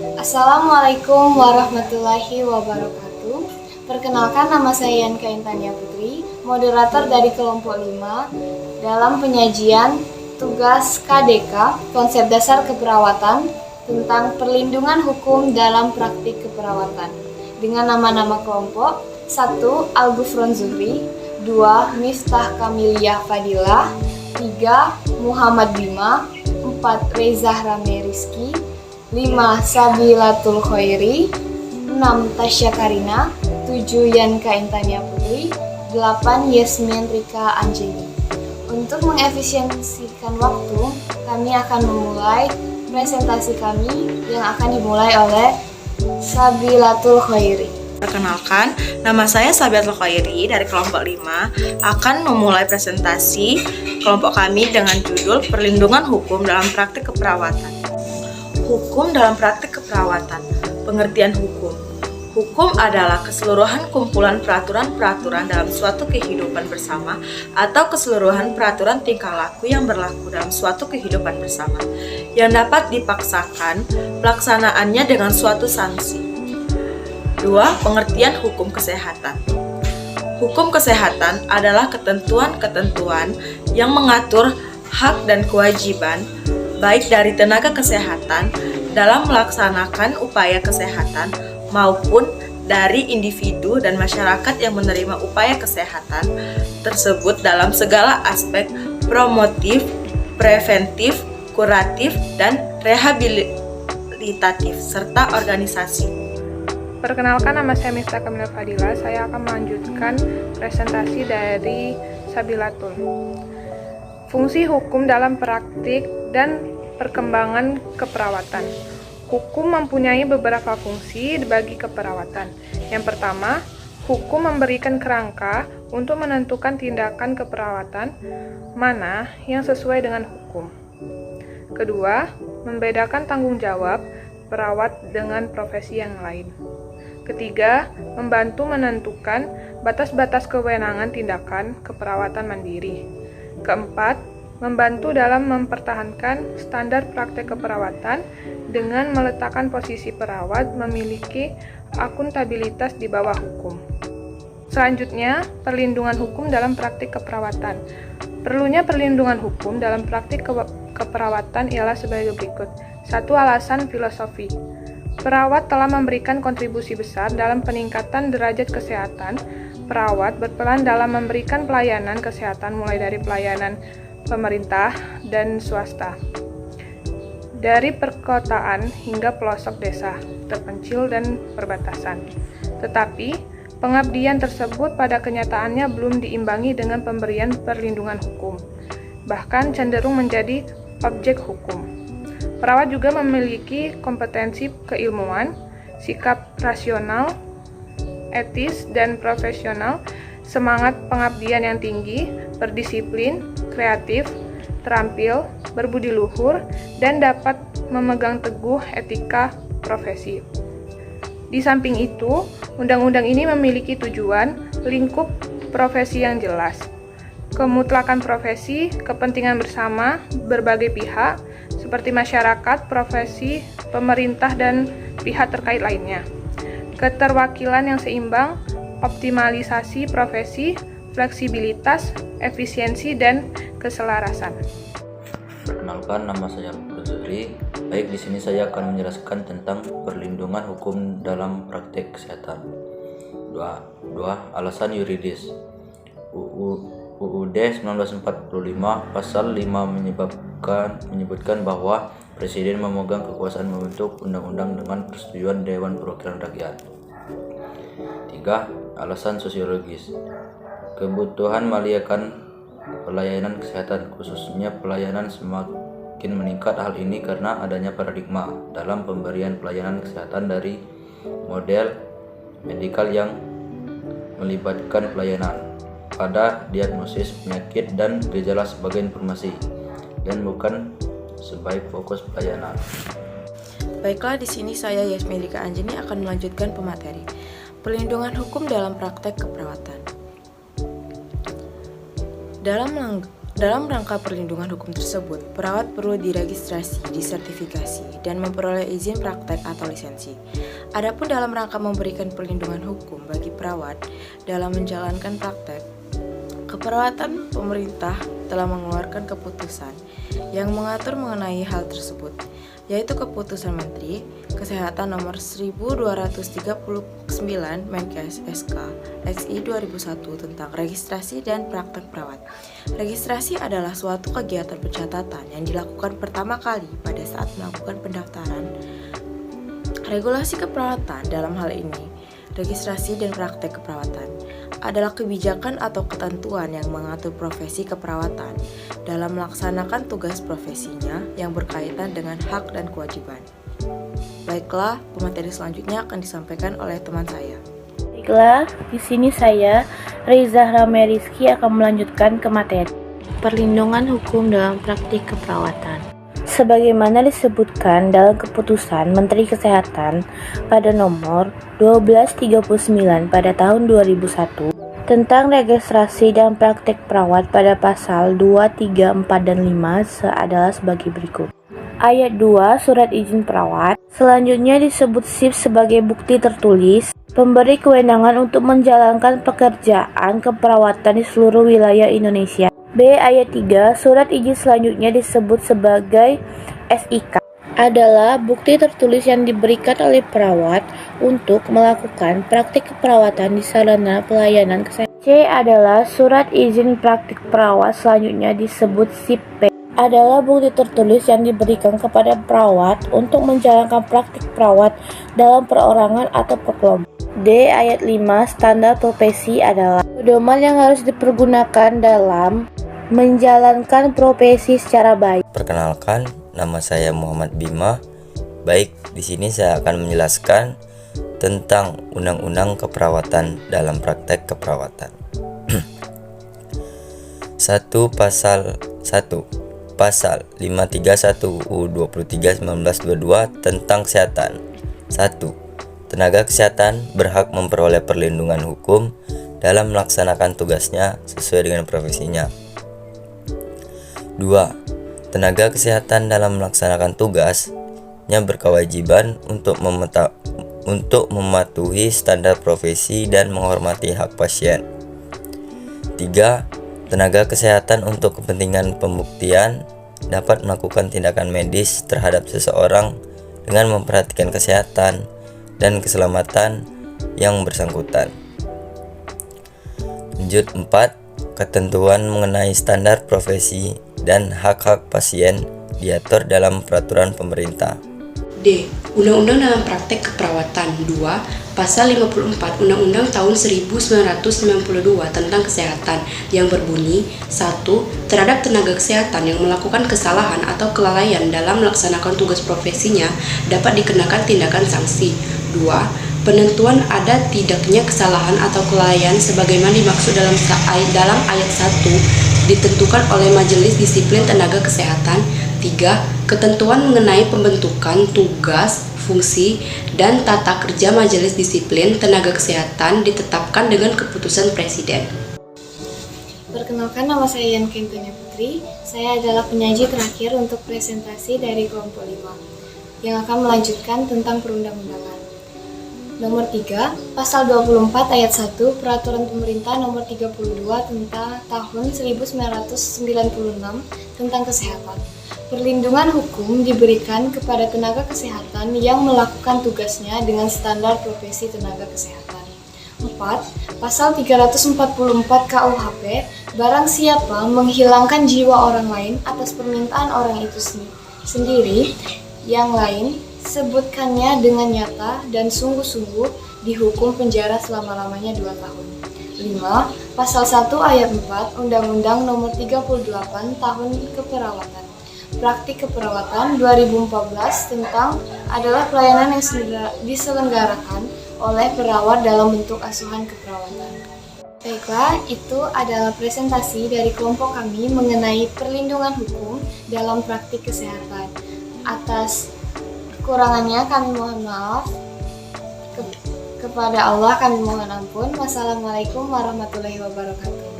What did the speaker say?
Assalamualaikum warahmatullahi wabarakatuh. Perkenalkan, nama saya Yanka Intania Putri, moderator dari kelompok 5 dalam penyajian tugas KDK, konsep dasar keperawatan, tentang perlindungan hukum dalam praktik keperawatan. Dengan nama-nama kelompok: 1. Al-Ghufron Zuhri, 2. Miftah Kamiliah Fadilah, 3. Muhammad Bima, 4. Reza Rame Rizky, 5. Sabilatul Khairi, 6. Tasya Karina, 7. Yanka Intania Putri, 8. Yasmin Rika Anjeni. Untuk mengefisiensikan waktu, kami akan memulai presentasi kami yang akan dimulai oleh Sabilatul Khairi. Perkenalkan, nama saya Sabilatul Khairi dari kelompok 5 akan memulai presentasi kelompok kami dengan judul Perlindungan Hukum dalam Praktik Keperawatan. Hukum dalam praktik keperawatan. Pengertian hukum. Hukum adalah keseluruhan kumpulan peraturan-peraturan dalam suatu kehidupan bersama atau keseluruhan peraturan tingkah laku yang berlaku dalam suatu kehidupan bersama yang dapat dipaksakan pelaksanaannya dengan suatu sanksi. 2. Pengertian hukum kesehatan. Hukum kesehatan adalah ketentuan-ketentuan yang mengatur hak dan kewajiban baik dari tenaga kesehatan dalam melaksanakan upaya kesehatan maupun dari individu dan masyarakat yang menerima upaya kesehatan tersebut dalam segala aspek promotif, preventif, kuratif, dan rehabilitatif, serta organisasi. Perkenalkan, nama saya Miftah Kamiliah Fadilah. Saya akan melanjutkan presentasi dari Sabilatul. Fungsi hukum dalam praktik dan perkembangan keperawatan. Hukum mempunyai beberapa fungsi bagi keperawatan. Yang pertama, hukum memberikan kerangka untuk menentukan tindakan keperawatan mana yang sesuai dengan hukum. Kedua, membedakan tanggung jawab perawat dengan profesi yang lain. Ketiga, membantu menentukan batas-batas kewenangan tindakan keperawatan mandiri. Keempat, membantu dalam mempertahankan standar praktek keperawatan dengan meletakkan posisi perawat memiliki akuntabilitas di bawah hukum. Selanjutnya, perlindungan hukum dalam praktik keperawatan. Perlunya perlindungan hukum dalam praktik keperawatan ialah sebagai berikut. 1. Alasan filosofi. Perawat telah memberikan kontribusi besar dalam peningkatan derajat kesehatan. Perawat berperan dalam memberikan pelayanan kesehatan mulai dari pelayanan pemerintah dan swasta, dari perkotaan hingga pelosok desa, terpencil dan perbatasan. Tetapi, pengabdian tersebut pada kenyataannya belum diimbangi dengan pemberian perlindungan hukum, bahkan cenderung menjadi objek hukum. Perawat juga memiliki kompetensi keilmuan, sikap rasional, etis dan profesional, semangat pengabdian yang tinggi, berdisiplin, kreatif, terampil, berbudi luhur, dan dapat memegang teguh etika profesi. Di samping itu, undang-undang ini memiliki tujuan lingkup profesi yang jelas, kemutlakan profesi, kepentingan bersama berbagai pihak, seperti masyarakat, profesi, pemerintah, dan pihak terkait lainnya. Keterwakilan yang seimbang, optimalisasi profesi, fleksibilitas, efisiensi, dan keselarasan. Perkenalkan, nama saya Al-Ghufron Zuhri. Baik, di sini saya akan menjelaskan tentang perlindungan hukum dalam praktek kesehatan. 2. Alasan yuridis. UUD 1945 pasal 5 menyebutkan bahwa Presiden memegang kekuasaan membentuk undang-undang dengan persetujuan Dewan Perwakilan Rakyat. 3. Alasan sosiologis. Kebutuhan meliakan pelayanan kesehatan, khususnya pelayanan, semakin meningkat. Hal ini karena adanya paradigma dalam pemberian pelayanan kesehatan dari model medikal yang melibatkan pelayanan pada diagnosis penyakit dan gejala sebagai informasi dan bukan sebagai fokus pelayanan. Baiklah, di sini saya Yasmin Rika Anjeni akan melanjutkan pemateri perlindungan hukum dalam praktek keperawatan. Dalam Dalam rangka perlindungan hukum tersebut, perawat perlu diregistrasi, disertifikasi, dan memperoleh izin praktek atau lisensi. Adapun dalam rangka memberikan perlindungan hukum bagi perawat dalam menjalankan praktek keperawatan, pemerintah telah mengeluarkan keputusan yang mengatur mengenai hal tersebut, yaitu Keputusan Menteri Kesehatan Nomor 1239 Menkes SK XI 2001 tentang registrasi dan praktek perawat. Registrasi adalah suatu kegiatan pencatatan yang dilakukan pertama kali pada saat melakukan pendaftaran regulasi keperawatan. Dalam hal ini, registrasi dan praktek keperawatan adalah kebijakan atau ketentuan yang mengatur profesi keperawatan dalam melaksanakan tugas profesinya yang berkaitan dengan hak dan kewajiban. Baiklah, pemateri selanjutnya akan disampaikan oleh teman saya. Baiklah, di sini saya, Reza Rame Rizky, akan melanjutkan ke materi perlindungan hukum dalam praktik keperawatan. Sebagaimana disebutkan dalam Keputusan Menteri Kesehatan pada nomor 1239 pada tahun 2001 tentang registrasi dan praktek perawat pada pasal 2, 3, 4, dan 5 adalah sebagai berikut. Ayat 2 Surat Izin Perawat selanjutnya disebut SIP sebagai bukti tertulis pemberi kewenangan untuk menjalankan pekerjaan keperawatan di seluruh wilayah Indonesia. B. Ayat 3 Surat izin selanjutnya disebut sebagai SIK adalah bukti tertulis yang diberikan oleh perawat untuk melakukan praktik keperawatan di sarana pelayanan kesehatan. C. Adalah surat izin praktik perawat selanjutnya disebut SIP P adalah bukti tertulis yang diberikan kepada perawat untuk menjalankan praktik perawat dalam perorangan atau per kelompok. D. Ayat 5 Standar profesi adalah pedoman yang harus dipergunakan dalam menjalankan profesi secara baik. Perkenalkan, nama saya Muhammad Bima. Baik, di sini saya akan menjelaskan tentang Undang-Undang Keperawatan dalam praktek keperawatan. 1. Pasal 531 UU 23 1922 tentang kesehatan. 1. Tenaga kesehatan berhak memperoleh perlindungan hukum dalam melaksanakan tugasnya sesuai dengan profesinya. 2. Tenaga kesehatan dalam melaksanakan tugasnya berkewajiban untuk mematuhi standar profesi dan menghormati hak pasien. 3. Tenaga kesehatan untuk kepentingan pembuktian dapat melakukan tindakan medis terhadap seseorang dengan memperhatikan kesehatan dan keselamatan yang bersangkutan. Lanjut 4. Ketentuan mengenai standar profesi dan hak-hak pasien diatur dalam peraturan pemerintah. D. Undang-Undang dalam praktek keperawatan. 2. Pasal 54 Undang-Undang tahun 1992 tentang kesehatan yang berbunyi 1. Terhadap tenaga kesehatan yang melakukan kesalahan atau kelalaian dalam melaksanakan tugas profesinya dapat dikenakan tindakan sanksi. 2. Penentuan ada tidaknya kesalahan atau kelalaian sebagaimana dimaksud dalam ayat 1 ditentukan oleh Majelis Disiplin Tenaga Kesehatan. 3. Ketentuan mengenai pembentukan, tugas, fungsi, dan tata kerja Majelis Disiplin Tenaga Kesehatan ditetapkan dengan keputusan Presiden. Perkenalkan, nama saya Yanka Tania Putri. Saya adalah penyaji terakhir untuk presentasi dari kelompok 5 yang akan melanjutkan tentang perundang-undangan. Nomor 3, Pasal 24 Ayat 1 Peraturan Pemerintah Nomor 32 tentang tahun 1996 tentang kesehatan. Perlindungan hukum diberikan kepada tenaga kesehatan yang melakukan tugasnya dengan standar profesi tenaga kesehatan. 4. Pasal 344 KUHP, barang siapa menghilangkan jiwa orang lain atas permintaan orang itu sendiri, yang lain sebutkannya dengan nyata dan sungguh-sungguh dihukum penjara selama-lamanya 2 tahun. 5. Pasal 1 Ayat 4 Undang-Undang Nomor 38 Tahun Keperawatan. Praktik keperawatan 2014 tentang adalah pelayanan yang diselenggarakan oleh perawat dalam bentuk asuhan keperawatan. Baiklah, itu adalah presentasi dari kelompok kami mengenai perlindungan hukum dalam praktik kesehatan. Atas kekurangannya kami mohon maaf. Kepada Allah kami mohon ampun. Wassalamualaikum warahmatullahi wabarakatuh.